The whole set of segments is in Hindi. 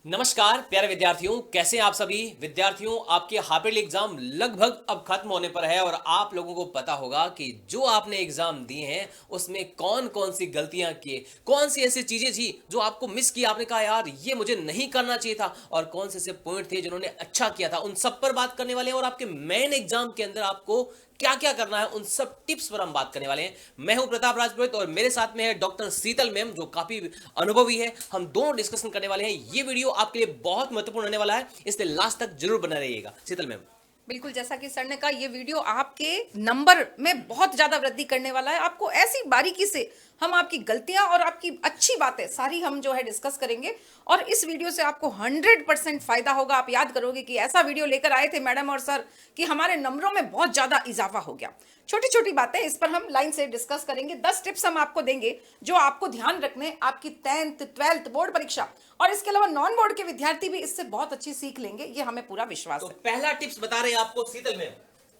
नमस्कार प्यारे विद्यार्थियों, कैसे हैं आप सभी विद्यार्थियों। आपके हाफ ईयरली एग्जाम लगभग अब खत्म होने पर है और आप लोगों को पता होगा कि जो आपने एग्जाम दिए हैं उसमें कौन कौन सी गलतियां किए, कौन सी ऐसी चीजें थी जो आपको मिस की, आपने कहा यार ये मुझे नहीं करना चाहिए था, और कौन से ऐसे पॉइंट थे जिन्होंने अच्छा किया था। उन सब पर बात करने वाले हैं और आपके मेन एग्जाम के अंदर आपको क्या क्या करना है उन सब टिप्स पर हम बात करने वाले हैं। मैं हूं प्रताप राजपुरोहित और मेरे साथ में है डॉक्टर शीतल मैम जो काफी अनुभवी है। हम दोनों डिस्कशन करने वाले हैं। ये वीडियो आपके लिए बहुत महत्वपूर्ण होने वाला है, इसलिए लास्ट तक जरूर बना रहिएगा। शीतल मैम। बिल्कुल, जैसा कि सर ने कहा, ये वीडियो आपके नंबर में बहुत ज्यादा वृद्धि करने वाला है। आपको ऐसी बारीकी से हम आपकी गलतियां और आपकी अच्छी बातें सारी हम जो है डिस्कस करेंगे और इस वीडियो से आपको 100% फायदा होगा। आप याद करोगे कि ऐसा वीडियो लेकर आए थे मैडम और सर कि हमारे नंबरों में बहुत ज्यादा इजाफा हो गया। छोटी छोटी बातें इस पर हम लाइन से डिस्कस करेंगे। 10 टिप्स हम आपको देंगे जो आपको ध्यान रखने आपकी 10th 12th बोर्ड परीक्षा और इसके अलावा नॉन बोर्ड के विद्यार्थी भी इससे बहुत अच्छी सीख लेंगे, ये हमें पूरा विश्वास तो है। पहला टिप्स बता रहे हैं आपको शीतल मैम।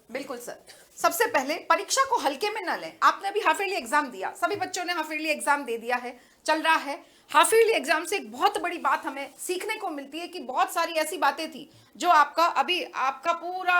बिल्कुल सर। सबसे पहले परीक्षा को हल्के में ना लें। आपने अभी हाफ ईयरली एग्जाम दिया, सभी बच्चों ने हाफ ईयरली एग्जाम दे दिया है, चल रहा है। हाफ ईयरली एग्जाम से एक बहुत बड़ी बात हमें सीखने को मिलती है कि बहुत सारी ऐसी बातें थी जो आपका पूरा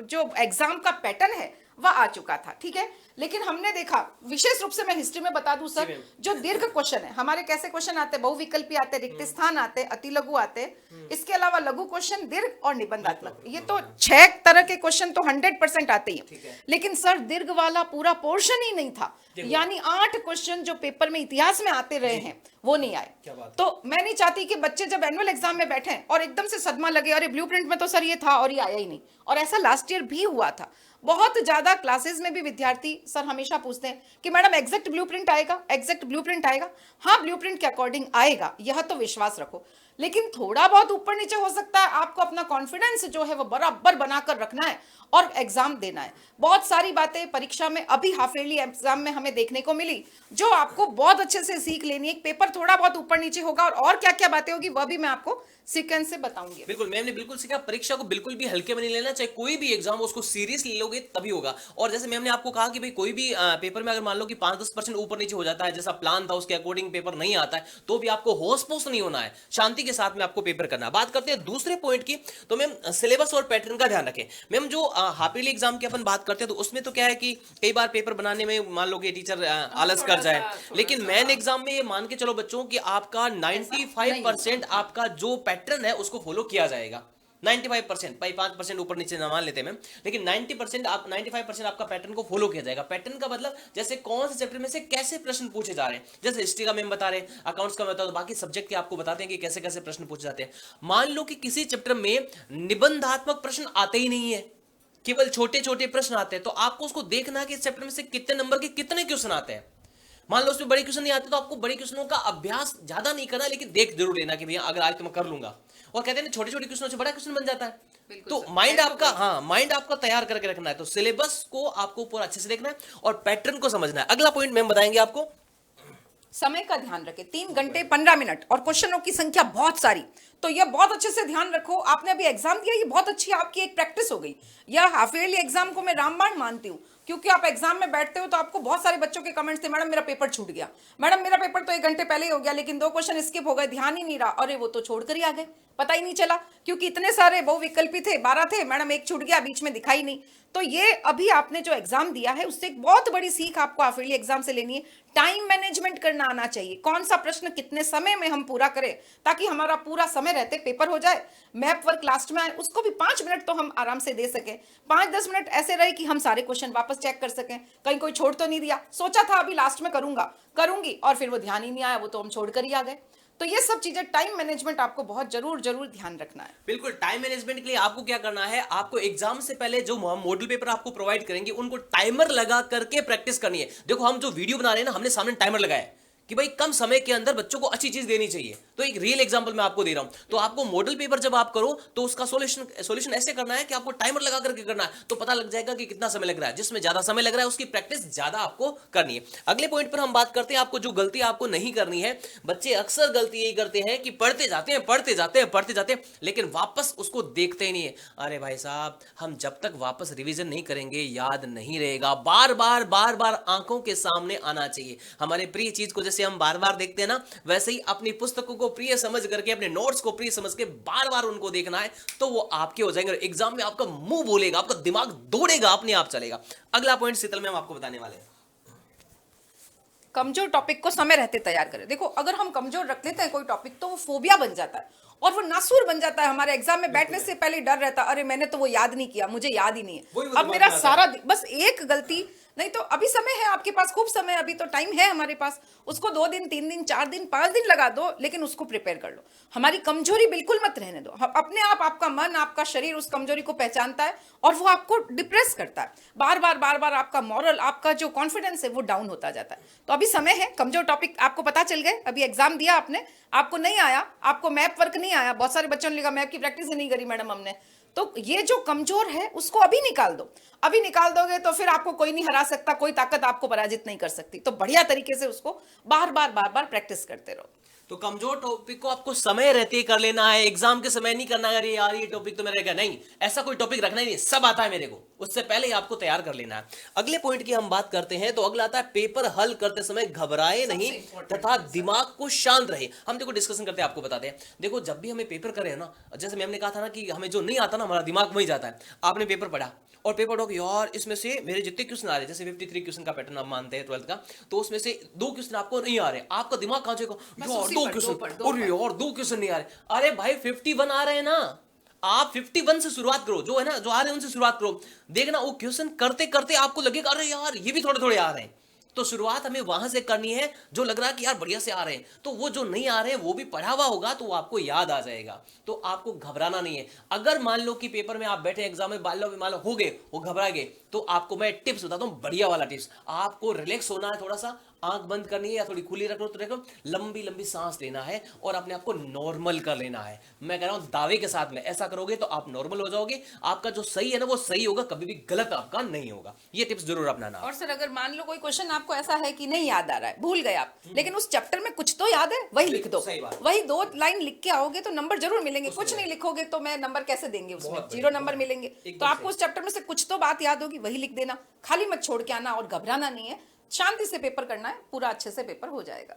जो एग्जाम का पैटर्न है वह आ चुका था, ठीक है। लेकिन हमने देखा, विशेष रूप से मैं हिस्ट्री में बता दूं सर, जो दीर्घ क्वेश्चन है हमारे, कैसे क्वेश्चन आते हैं, बहुविकल्पी आते हैं, रिक्त स्थान आते हैं, अति लघु आते हैं, इसके अलावा लघु क्वेश्चन, दीर्घ और निबंधात्मक, ये तो 6 तरह के क्वेश्चन तो 100% आते ही। लेकिन सर दीर्घ वाला पूरा पोर्शन ही नहीं था, यानी 8 क्वेश्चन जो पेपर में इतिहास में आते रहे हैं वो नहीं आए। तो मैं नहीं चाहती कि बच्चे जब एनुअल एग्जाम में बैठे और एकदम से सदमा लगे, अरे ब्लूप्रिंट में तो सर ये था और ये आया ही नहीं। और ऐसा लास्ट ईयर भी हुआ था। बहुत ज्यादा क्लासेस में भी विद्यार्थी सर हमेशा पूछते हैं कि मैडम एग्जैक्ट ब्लूप्रिंट आएगा, एग्जैक्ट ब्लूप्रिंट आएगा। हाँ, ब्लूप्रिंट के अकॉर्डिंग आएगा, यह तो विश्वास रखो, लेकिन थोड़ा बहुत ऊपर नीचे हो सकता है। आपको अपना कॉन्फिडेंस जो है वो बराबर बनाकर रखना है और एग्जाम देना है। बहुत सारी बातें परीक्षा में अभी हाफ ईयरली एग्जाम में हमें देखने को मिली जो आपको बहुत अच्छे से सीख लेनी है। पेपर थोड़ा बहुत ऊपर नीचे होगा और क्या क्या बातें होगी वह भी मैं आपको सीक्वेंस से बताऊंगी। बिल्कुल, मैम ने बिल्कुल सीखा। परीक्षा को बिल्कुल भी हल्के में नहीं लेना, चाहे कोई भी एग्जाम हो उसको सीरियस ले लोगे तभी होगा। और जैसे मैम ने आपको कहा कि भाई कोई भी पेपर में अगर मान लो कि 5-10% ऊपर नीचे हो जाता है, जैसा प्लान था उसके अकॉर्डिंग पेपर नहीं आता है, तो भी आपको होश पोश नहीं होना है, शांति के साथ में आपको पेपर करना है। बात करते हैं दूसरे पॉइंट की, तो मैम सिलेबस और पैटर्न का ध्यान रखें। मैम जो हाफ ईयरली एग्जाम की अपन बात करते हैं तो उसमें तो क्या है कि कई बार पेपर बनाने में मान लो कि टीचर आलस कर जाए, लेकिन मेन एग्जाम में ये मान के चलो बच्चों कि आपका 95% आपका जो पैटर्न है उसको फॉलो किया जाएगा। 95%, भाई 5% ऊपर नीचे ना मान लेते हैं मैम, लेकिन 90% आप 95% आपका पैटर्न को फॉलो किया जाएगा। पैटर्न का मतलब जैसे कौन से चैप्टर में से कैसे प्रश्न पूछे जा रहे हैं, जैसे हिस्ट्री का मैम बता रहे हैं, अकाउंट्स का बता दो, बाकी सब्जेक्ट के आपको बताते हैं कि कैसे कैसे प्रश्न पूछे जाते हैं। मान लो कि किसी चैप्टर में निबंधात्मक प्रश्न आते ही नहीं है, केवल छोटे छोटे प्रश्न आते हैं, तो आपको उसको देखना है कि इस चैप्टर में से कितने नंबर के कितने क्वेश्चन आते हैं। मान लो उसमें बड़े क्वेश्चन नहीं आते तो आपको बड़े क्वेश्चनों का अभ्यास ज्यादा नहीं करना, लेकिन देख जरूर लेना कि भैया अगर आज तो मैं कर लूंगा। और कहते हैं ना छोटे छोटे क्वेश्चनों से बड़ा क्वेश्चन बन जाता है। तो माइंड आपका, हाँ, माइंड आपका तैयार करके रखना है। तो सिलेबस को आपको पूरा अच्छे से देखना है और पैटर्न को समझना है। अगला पॉइंट मैम बताएंगे आपको। समय का ध्यान रखें, 3 घंटे 15 मिनट और क्वेश्चनों की संख्या बहुत सारी, तो यह बहुत अच्छे से ध्यान रखो। आपने अभी एग्जाम दिया, ये बहुत अच्छी आपकी एक प्रैक्टिस हो गई। यह हाफ ईयरली एग्जाम को मैं रामबाण मानती हूँ, क्योंकि आप एग्जाम में बैठते हो तो आपको बहुत सारे बच्चों के कमेंट्स थे, मैडम मेरा पेपर छूट गया, मैडम मेरा पेपर तो 1 घंटे पहले ही हो गया, लेकिन 2 क्वेश्चन स्किप हो गए, ध्यान ही नहीं रहा, अरे वो तो छोड़कर ही आ गए, पता ही नहीं चला, क्योंकि इतने सारे बहुविकल्पी थे, 12 थे, मैडम एक छूट गया, बीच में दिखाई नहीं। तो ये अभी आपने जो एग्जाम दिया है उससे एक बहुत बड़ी सीख आपको हाफ ईयरली एग्जाम से लेनी है। टाइम मैनेजमेंट करना आना चाहिए, कौन सा प्रश्न कितने समय में हम पूरा करें ताकि हमारा पूरा समय रहते पेपर हो जाए। मैप वर्क लास्ट में आए, उसको भी 5 मिनट तो हम आराम से दे सकें, 5-10 मिनट ऐसे रहे कि हम सारे क्वेश्चन वापस चेक कर सकें, कहीं कोई छोड़ तो नहीं दिया, सोचा था अभी लास्ट में करूंगी और फिर वो ध्यान ही नहीं आया, वो तो हम छोड़कर ही आ गए। तो ये सब चीजें, टाइम मैनेजमेंट आपको बहुत जरूर ध्यान रखना है। बिल्कुल, टाइम मैनेजमेंट के लिए आपको क्या करना है, आपको एग्जाम से पहले जो हम मॉडल पेपर आपको प्रोवाइड करेंगे उनको टाइमर लगा करके प्रैक्टिस करनी है। देखो हम जो वीडियो बना रहे हैं ना, हमने सामने टाइमर लगाया है कि भाई कम समय के अंदर बच्चों को अच्छी चीज देनी चाहिए। तो एक रियल एग्जांपल मैं आपको दे रहा हूं। तो आपको मॉडल पेपर जब आप करो तो उसका सॉल्यूशन ऐसे करना है कि आपको टाइमर लगा करके करना है, तो पता लग जाएगा कि कितना समय लग रहा है। जिसमें ज्यादा समय लग रहा है उसकी प्रैक्टिस ज्यादा आपको करनी है। अगले पॉइंट पर हम बात करते हैं, आपको जो गलती आपको नहीं करनी है। बच्चे अक्सर गलती यही करते हैं कि पढ़ते जाते हैं लेकिन वापस उसको देखते ही नहीं है। अरे भाई साहब, हम जब तक वापस रिवीजन नहीं करेंगे याद नहीं रहेगा। बार बार आंखों के सामने आना चाहिए। हमारे प्रिय चीज को जैसे जैसे हम बार बार देखते हैं ना, वैसे ही अपनी पुस्तकों को प्रिय समझ करके, अपने नोट्स को प्रिय समझ के बार बार उनको देखना है, तो वो आपके हो जाएंगे। एग्जाम में आपका मुंह बोलेगा, आपका दिमाग दौड़ेगा, अपने आप चलेगा। अगला पॉइंट शीतल में हम आपको बताने वाले हैं, कमजोर टॉपिक को समय रहते तैयार करें। देखो, अगर हम कमजोर रख लेते हैं कोई टॉपिक, तो वो फोबिया बन जाता है और वो नासूर बन जाता है। हमारे एग्जाम में बैठने से पहले डर रहता है, अरे मैंने तो वो याद नहीं किया, मुझे याद ही नहीं है। अब मेरा सारा बस एक गलती नहीं, तो अभी समय है आपके पास, खूब समय, अभी तो टाइम है हमारे पास। उसको 2 दिन, 3 दिन, 4 दिन, 5 दिन लगा दो, लेकिन उसको प्रिपेयर कर लो। हमारी कमजोरी बिल्कुल मत रहने दो। अपने आप आपका मन, आपका शरीर उस कमजोरी को पहचानता है और वो आपको डिप्रेस करता है। बार बार आपका मॉरल, आपका जो कॉन्फिडेंस है वो डाउन होता जाता है। तो अभी समय है, कमजोर टॉपिक आपको पता चल गए। अभी एग्जाम दिया आपने, आपको नहीं आया, आपको मैप वर्क नहीं आया, बहुत सारे बच्चों ने लिखा मैप की प्रैक्टिस ही नहीं करी मैडम हमने, तो ये जो कमजोर है उसको अभी निकाल दो। अभी निकाल दोगे तो फिर आपको कोई नहीं हरा सकता, कोई ताकत आपको पराजित नहीं कर सकती। तो बढ़िया तरीके से उसको बार बार प्रैक्टिस करते रहो। तो कमजोर टॉपिक को आपको समय रहते ही कर लेना है, एग्जाम के समय नहीं करना है, अरे यार ये टॉपिक तो मेरा नहीं, ऐसा कोई टॉपिक रखना ही नहीं, सब आता है मेरे को, उससे पहले ही आपको तैयार कर लेना है। अगले पॉइंट की हम बात करते हैं, तो अगला आता है पेपर हल करते समय घबराए नहीं तथा दिमाग को शांत रहे। हम देखो डिस्कशन करते हैं, आपको बताते हैं। देखो जब भी हमें पेपर करें ना, जैसे मैम ने कहा था ना कि हमें जो नहीं आता ना, हमारा दिमाग वहीं जाता है। आपने पेपर पढ़ा और पेपर पढ़ो यार इसमें से मेरे जितने क्वेश्चन आ रहे, जैसे 53 क्वेश्चन का पैटर्न आप मानते हैं 12th का, तो उसमें से 2 क्वेश्चन आपको नहीं आ रहे, आपका दिमाग कहां जाएगा, यार 2 क्वेश्चन, और यार 2 क्वेश्चन नहीं आ रहे। अरे भाई 51 आ रहे हैं ना, आप 51 से शुरुआत करो, जो है ना जो आ रहे हैं उनसे शुरुआत करो। देखना वो क्वेश्चन करते करते आपको लगेगा अरे यार ये भी थोड़े थोड़े आ रहे हैं। तो शुरुआत हमें वहां से करनी है, जो लग रहा है कि यार बढ़िया से आ रहे हैं, तो वो जो नहीं आ रहे हैं वो भी पढ़ा हुआ होगा तो वो आपको याद आ जाएगा। तो आपको घबराना नहीं है। अगर मान लो कि पेपर में आप बैठे एग्जाम में, मान लो हो गए, वो घबरा गए, तो आपको मैं टिप्स बताता हूं, बढ़िया वाला टिप्स। आपको रिलैक्स होना है, थोड़ा सा आंख बंद करनी है या थोड़ी खुली रखो, तो देखो लंबी लंबी सांस लेना है और अपने आप को नॉर्मल कर लेना है। मैं कह रहा हूं दावे के साथ में ऐसा करोगे तो आप नॉर्मल हो जाओगे, आपका जो सही है ना वो सही होगा, कभी भी गलत आपका नहीं होगा। ये टिप्स जरूर अपनाना। और सर अगर मान लो कोई क्वेश्चन आपको ऐसा है कि नहीं याद आ रहा है, भूल गए आप, लेकिन उस चैप्टर में कुछ तो याद है, वही लिख दो। वही 2 लाइन लिख के आओगे तो नंबर जरूर मिलेंगे। कुछ नहीं लिखोगे तो मैं नंबर कैसे देंगे, उसमें 0 नंबर मिलेंगे। तो आपको उस चैप्टर में से कुछ तो बात याद होगी, वही लिख देना, खाली मत छोड़ के आना। और घबराना नहीं है, शांति से पेपर करना है, पूरा अच्छे से पेपर हो जाएगा।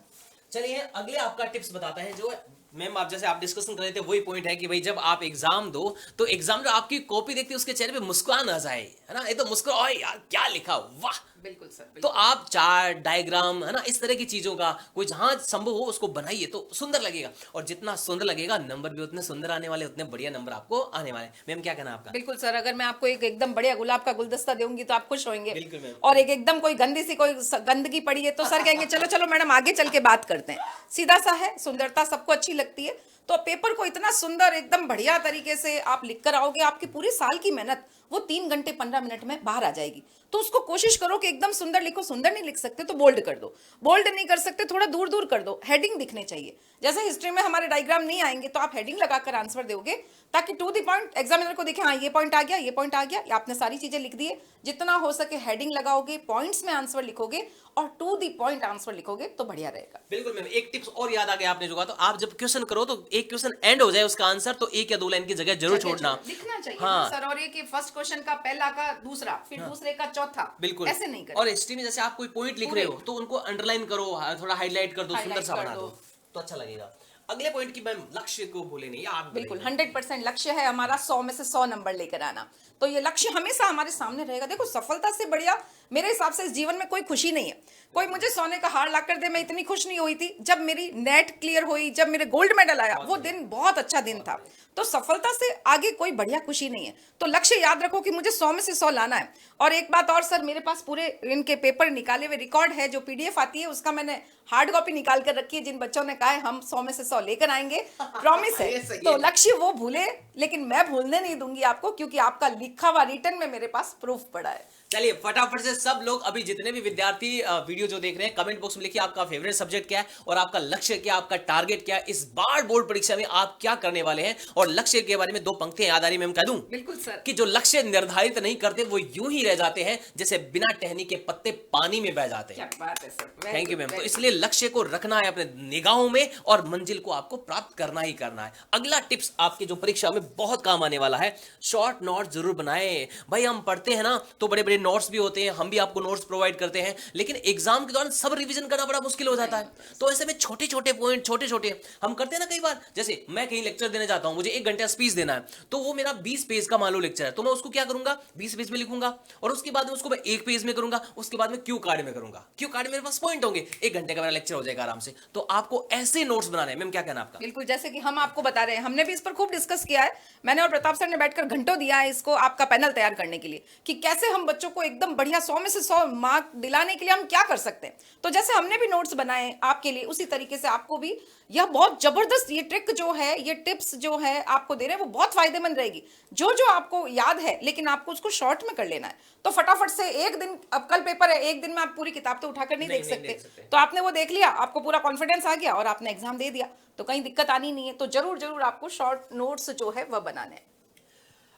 चलिए अगले आपका टिप्स बताते हैं, जो मैम आप जैसे आप डिस्कशन कर रहे थे वही पॉइंट है कि भाई जब आप एग्जाम दो तो एग्जाम जो आपकी कॉपी देखते हैं उसके चेहरे पे मुस्कुरान आ जाए, है ना, ये तो मुस्कुराओ यार क्या लिखा, वाह। बिल्कुल सर, बिल्कुल। तो आप चार्ट, डायग्राम, है ना, इस तरह की चीजों का कोई जहां संभव हो उसको बनाइए तो सुंदर लगेगा, और जितना सुंदर लगेगा नंबर भी उतने सुंदर आने वाले, उतने बढ़िया नंबर आपको आने वाले। मैम क्या कहना आपका? बिल्कुल सर, अगर मैं आपको एक एकदम बढ़िया गुलाब का गुलदस्ता दूंगी तो आप खुश होंगे। बिल्कुल मैम। और एक एकदम कोई गंदी सी कोई गंदगी पड़ी है तो सर कहेंगे चलो चलो मैडम आगे चल के बात करते हैं। सीधा सा है, सुंदरता सबको अच्छी लगती है। तो पेपर को इतना सुंदर एकदम बढ़िया तरीके से आप लिख कर आओगे, आपकी पूरी साल की मेहनत वो 3 घंटे 15 मिनट में बाहर आ जाएगी। तो उसको कोशिश करो कि एकदम सुंदर लिखो। सुंदर नहीं लिख सकते तो बोल्ड कर दो, बोल्ड नहीं कर सकते थोड़ा दूर दूर कर दो, हेडिंग दिखने चाहिए। जैसे हिस्ट्री में हमारे डायग्राम नहीं आएंगे तो आप हेडिंग लगाकर आंसर दोगे ताकि टू द पॉइंट एग्जामिनर को दिखे, हाँ ये पॉइंट आ गया, ये पॉइंट आ गया, आपने सारी चीजें लिख दी है। जितना हो सके हेडिंग लगाओगे, पॉइंट्स में आंसर लिखोगे और टू द पॉइंट आंसर लिखोगे तो बढ़िया रहेगा। बिल्कुल मैम, एक टिप्स और याद आ गया आपने जो कहा, तो आप जब क्वेश्चन करो तो एक क्वेश्चन एंड हो जाए उसका आंसर, तो 1 या 2 लाइन की जगह जरूर छोड़ना, लिखना चाहिए। हाँ सर, और एक फर्स्ट क्वेश्चन का पहला का दूसरा, फिर दूसरे का चौथा, बिल्कुल ऐसे नहीं करें। और हिस्ट्री में जैसे आप कोई पॉइंट लिख रहे हो तो उनको अंडरलाइन करो, थोड़ा हाईलाइट कर दो, सुंदर सा बना दो तो अच्छा लगेगा। अगले पॉइंट की मैम लक्ष्य को भूले नहीं, आप बिल्कुल 100% लक्ष्य है हमारा 100 में से 100 नंबर लेकर आना। तो ये लक्ष्य हमेशा हमारे सामने रहेगा। देखो सफलता से बढ़िया मेरे हिसाब से इस जीवन में कोई खुशी नहीं है। कोई मुझे सोने का हार ला कर दे, मैं इतनी खुश नहीं हुई थी। जब मेरी नेट क्लियर हुई, जब मेरे गोल्ड मेडल आया, वो दिन बहुत अच्छा दिन था। तो सफलता से आगे कोई बढ़िया खुशी नहीं है। तो लक्ष्य याद रखो कि मुझे 100 में से 100 लाना है। और एक बात और सर, मेरे पास पूरे इनके पेपर निकाले हुए रिकॉर्ड है, जो PDF आती है उसका मैंने हार्ड कॉपी निकाल कर रखी है। जिन बच्चों ने कहा है हम 100 में से 100 लेकर आएंगे, प्रॉमिस है। तो लक्ष्य वो भूले, लेकिन मैं भूलने नहीं दूंगी आपको, क्योंकि आपका लिखा हुआ रिटर्न में मेरे पास प्रूफ पड़ा है। चलिए फटाफट से सब लोग, अभी जितने भी विद्यार्थी वीडियो जो देख रहे हैं, कमेंट बॉक्स में लिखिए आपका फेवरेट सब्जेक्ट क्या है और आपका लक्ष्य क्या, आपका टारगेट क्या है, इस बार बोर्ड परीक्षा में आप क्या करने वाले हैं। और लक्ष्य के बारे में 2 पंक्तियां याद आ रही, मैं कह दूं? बिल्कुल सर। कि जो लक्ष्य निर्धारित नहीं करते वो यूं ही रह जाते हैं जैसे बिना टहनी के पत्ते पानी में बह जाते हैं। क्या बात है सर, थैंक यू मैम। तो इसलिए लक्ष्य को रखना है अपने निगाहों में और मंजिल को आपको प्राप्त करना ही करना है। अगला टिप्स आपकी जो परीक्षा में बहुत काम आने वाला है, शॉर्ट नोट जरूर बनाएं। भाई हम पढ़ते हैं ना तो बड़े बड़े नोट्स भी होते हैं, हम भी आपको नोट्स प्रोवाइड करते हैं, लेकिन एग्जाम के दौरान सब रिवीजन करना बड़ा मुश्किल हो जाता है। तो ऐसे में छोटे छोटे पॉइंट, छोटे छोटे हम करते हैं ना कई बार। जैसे मैं कहीं लेक्चर देने जाता हूं, मुझे 1 घंटा स्पीच देना है, तो वो मेरा 20 पेज का मान लो लेक्चर है, तो मैं उसको क्या करूंगा, 20 पेज में लिखूंगा, और उसके बाद में उसको मैं 1 पेज में करूंगा, उसके बाद में क्यू कार्ड में करूंगा। क्यू कार्ड मेरे पास पॉइंट होंगे, 1 घंटे का मेरा लेक्चर हो जाएगा आराम से। तो आपको ऐसे नोट्स बनाने हैं। मैम क्या कहना आपका? बिल्कुल, जैसे कि हम आपको बता रहे हैं, हमने भी इस पर खूब डिस्कस किया है। मैंने और प्रताप सर ने बैठकर घंटों दिया है इसको आपका पैनल तैयार करने के लिए, कि कैसे हम बच्चों को एकदम बढ़िया 100 में से 100 मार्क दिलाने के लिए हम क्या कर सकते हैं। तो जैसे हमने भी नोट्स बनाए आपके लिए, उसी तरीके से आपको भी यह बहुत जबरदस्त ये ट्रिक जो है, ये टिप्स जो है आपको दे रहे हैं, वो बहुत फायदेमंद रहेगी। जो जो आपको याद है, लेकिन आपको उसको शॉर्ट में कर लेना है। तो फटाफट से एक दिन, अब कल पेपर है, एक दिन में आप पूरी किताब तो उठाकर नहीं देख सकते। तो आपने वो देख लिया, आपको पूरा कॉन्फिडेंस आ गया और आपने एग्जाम दे दिया, तो कहीं दिक्कत आनी नहीं है। तो जरूर जरूर आपको शॉर्ट नोट्स जो है वह बनाने हैं।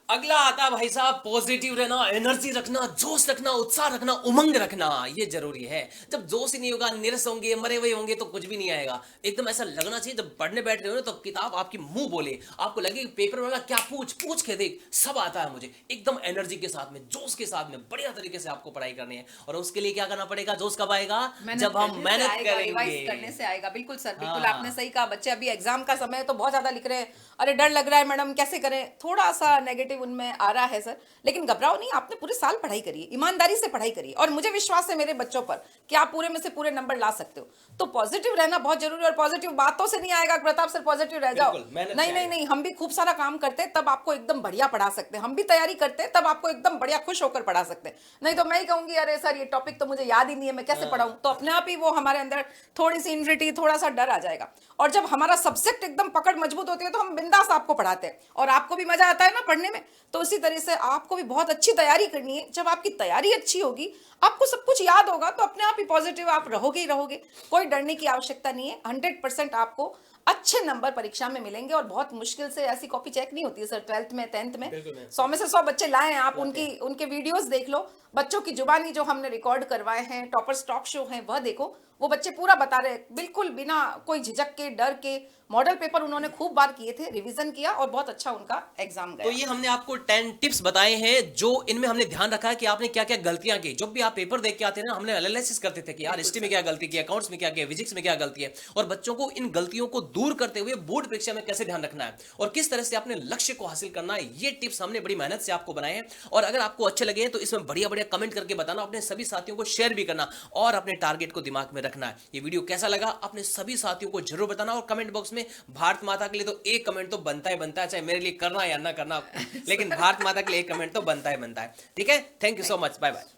अगला आता भाई साहब, पॉजिटिव रहना, एनर्जी रखना, जोश रखना, उत्साह रखना, उमंग रखना, ये जरूरी है। जब जोश ही नहीं होगा, नीरस होंगे, मरे हुए होंगे, तो कुछ भी नहीं आएगा। एकदम ऐसा लगना चाहिए जब पढ़ने बैठ रहे हो ना, तो किताब आपकी मुंह बोले, आपको लगे पेपर में क्या पूछ के देख, सब आता है मुझे। एकदम एनर्जी के साथ में, जोश के साथ में, बढ़िया तरीके से आपको पढ़ाई करनी है। और उसके लिए क्या करना पड़ेगा? जोश कब आएगा? जब हम मेहनत करेंगे, रिवाइज करने से आएगा। बिल्कुल सर, बिल्कुल हाँ। आपने सही कहा। बच्चे अभी एग्जाम का समय है तो बहुत ज्यादा लिख रहे हैं, अरे डर लग रहा है मैडम, कैसे करें, थोड़ा सा नेगेटिव उनमें आ रहा है सर। लेकिन घबराओ नहीं, आपने पूरे साल पढ़ाई करी है, ईमानदारी से पढ़ाई करी है, और मुझे विश्वास है मेरे बच्चों पर कि आप पूरे में से पूरे नंबर ला सकते हो। तो पॉजिटिव रहना बहुत जरूरी है। और पॉजिटिव बातों से नहीं आएगा प्रताप सर, पॉजिटिव रह जाओ, नहीं, हम भी खूब सारा काम करते हैं तब आपको एकदम बढ़िया पढ़ा सकते हैं। हम भी तैयारी करते हैं तब आपको एकदम बढ़िया खुश होकर पढ़ा सकते हैं। नहीं तो मैं ही कहूंगी अरे सर ये टॉपिक तो मुझे याद ही नहीं है, मैं कैसे पढ़ाऊं। तो अपने आप ही वो हमारे अंदर थोड़ी सी इन्फिनिटी, थोड़ा सा डर आ जाएगा। और जब हमारा सब्जेक्ट एकदम पकड़ मजबूत होती है तो हम बिंदास आपको पढ़ाते हैं, और आपको भी मजा आता है ना पढ़ने में। तो इसी तरह से आपको भी बहुत अच्छी तैयारी करनी है। जब आपकी तैयारी अच्छी होगी, आपको सब कुछ याद होगा, तो अपने आप ही पॉजिटिव आप रहोगे ही रहोगे। कोई डरने की आवश्यकता नहीं है। 100% आपको अच्छे नंबर परीक्षा में मिलेंगे। और बहुत मुश्किल से ऐसी कॉपी चेक नहीं होती है सर, 12th में 10th में 100 में से 100 बच्चे लाए हैं। आप उनके वीडियोस देख लो, बच्चों की जुबानी जो हमने रिकॉर्ड करवाए हैं, टॉपर्स टॉक शो है, वह देखो। वो बच्चे पूरा बता रहे हैं, बिल्कुल बिना कोई झिझक के, डर के। मॉडल पेपर उन्होंने खूब बार किए थे, रिवीजन किया, और बहुत अच्छा उनका एग्जाम गया। तो ये हमने आपको 10 टिप्स बताए हैं, जो इनमें हमने ध्यान रखा है कि आपने क्या क्या गलतियां की। जब भी आप पेपर देख के आते हैं ना, हमने एनालिसिस करते थे कि यार हिस्ट्री में क्या गलती की, अकाउंट्स में क्या किया, फिजिक्स में क्या गलती है, और बच्चों को इन गलतियों को दूर करते हुए बोर्ड परीक्षा में कैसे ध्यान रखना है और किस तरह से अपने लक्ष्य को हासिल करना है। ये टिप्स हमने बड़ी मेहनत से आपको बनाए हैं। और अगर आपको अच्छे लगे तो इसमें बढ़िया बढ़िया कमेंट करके बताना, अपने सभी साथियों को शेयर भी करना, और अपने टारगेट को दिमाग में रखना है। ये वीडियो कैसा लगा अपने सभी साथियों को जरूर बताना, और कमेंट बॉक्स में भारत माता के लिए तो एक कमेंट तो बनता ही बनता है, चाहे मेरे लिए करना या ना करना, लेकिन भारत माता के लिए एक कमेंट तो बनता ही बनता है। ठीक है, thank you so much, bye bye.